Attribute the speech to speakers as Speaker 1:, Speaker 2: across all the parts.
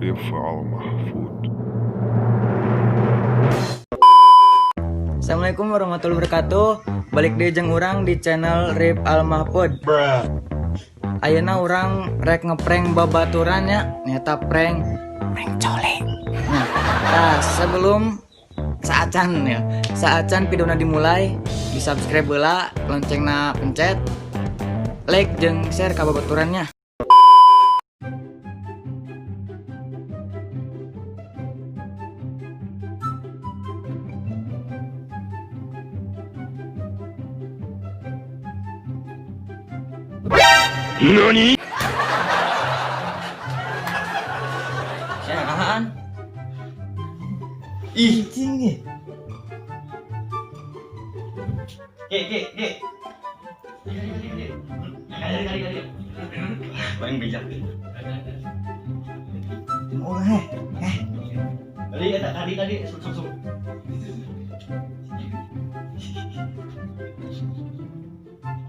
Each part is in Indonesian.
Speaker 1: Rival Mahfud.
Speaker 2: Assalamualaikum warahmatullahi wabarakatuh. Balik deui jeung urang di channel Rip Al Mahfud. Ayeuna urang rek ngeprank babaturan nya, nyata prank coli. Nah, sebelum saacan videona dimulai, di subscribe heula, loncengna pencet, like jeung share ka babaturannya.
Speaker 1: Nani?
Speaker 2: Siaan?
Speaker 3: Ih,
Speaker 2: Cing nih.
Speaker 3: Ge. Paling bijak.
Speaker 2: Ulah
Speaker 3: Tadi, suk.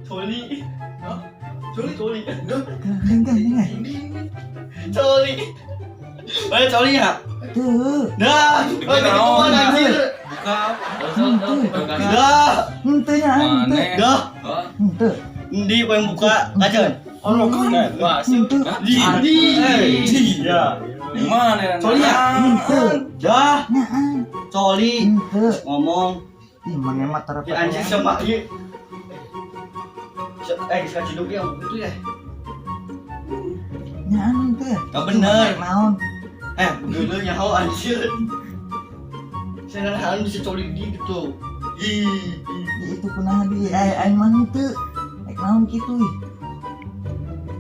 Speaker 3: Coli. Coli. Coli. Mana coli ya?
Speaker 2: Tuh.
Speaker 3: Dah, ketemuan anjir. Dah. Dah. Di yang buka kacan. Di. Ya.
Speaker 4: Mana?
Speaker 3: Coli ya? Dah. Coli. Ngomong.
Speaker 2: Ih, menghemat taraf.
Speaker 3: Ya anjir sama ieu. Dikasih ciduk dia begitu ya.
Speaker 2: Nyaan teh.
Speaker 3: Enggak bener.
Speaker 2: Naon?
Speaker 3: Begitu nyaho anjir. Saya nahan bisa coli di gitu. Ih.
Speaker 2: Itu pernah di aing mah teu. Rek naon kitu ih.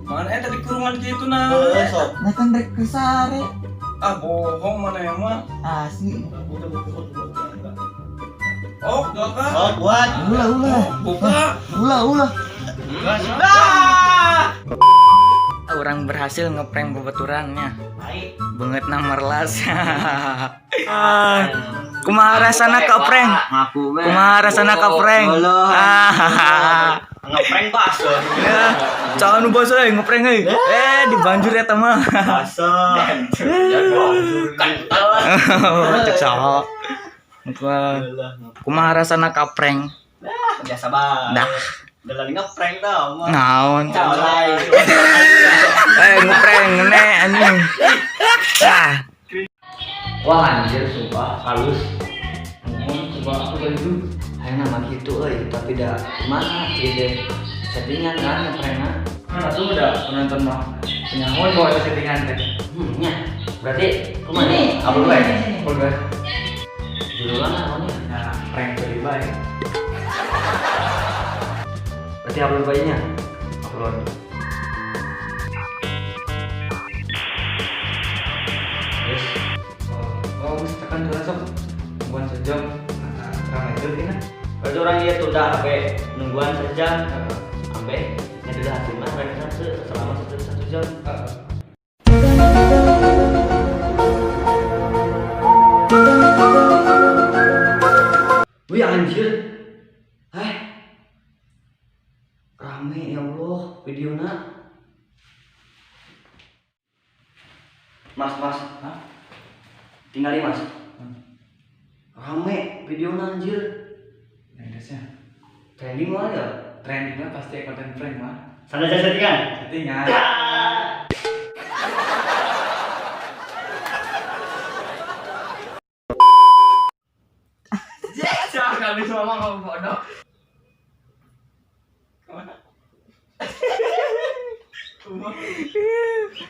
Speaker 4: Mana tadi kurungan gitu nah.
Speaker 3: Sok.
Speaker 2: Nah kan rek kesare.
Speaker 4: Ah bohong mana yang mah.
Speaker 2: Asli.
Speaker 4: Oh, gak kan?
Speaker 3: Oh, buat.
Speaker 2: Ulah.
Speaker 4: Buka.
Speaker 2: Orang berhasil ngeprank babaturannya.
Speaker 3: Baik.
Speaker 2: Banget merlas. Kumaha rasana ka prank? Kumaha rasana ka prank?
Speaker 3: Ngeprank pas.
Speaker 2: Jangan nu basa ngeprank euy. Dibanjur eta mah.
Speaker 3: Asa.
Speaker 2: Cek saha. Kumaha rasana ka prank?
Speaker 3: Biasa banget.
Speaker 2: Dah.
Speaker 3: Udah lagi ngeprank dah, mah.
Speaker 2: Naon?
Speaker 3: Calai.
Speaker 2: Ngeprank ngene anjing.
Speaker 5: Wah anjir sumpah halus.
Speaker 4: Coba aku tadi itu.
Speaker 5: Ayo nama gitu tapi dah mana ide settingan kan ngeprengna.
Speaker 4: Kan aku udah penonton mah. Penyahuan bawa settingan teh.
Speaker 5: Nya berarti kemana nih? Upload baik.
Speaker 4: Upload baik.
Speaker 5: Judulnya namanya.
Speaker 4: Nah, prank tadi baik.
Speaker 5: Berarti upload baiknya.
Speaker 4: Upload.
Speaker 5: Terus
Speaker 4: Oh, misalkan tuh sok. Bukan sejam. Ramai itu kan.
Speaker 3: Berarti orang dia tunda sampai nungguan sejam. Sampai yang sudah hasil mah mereka selama 1 jam.
Speaker 5: wih anjir. Rame ya Allah videonya. Mas.
Speaker 4: Hah?
Speaker 5: Tinggalin mas. Rame videonya anjir.
Speaker 4: Yang biasanya.
Speaker 5: Trending lah ya.
Speaker 4: Trendingnya pasti konten prank mah.
Speaker 3: Sana aja settingan.
Speaker 4: Settingan. Jangan bisa ngomong bodoh.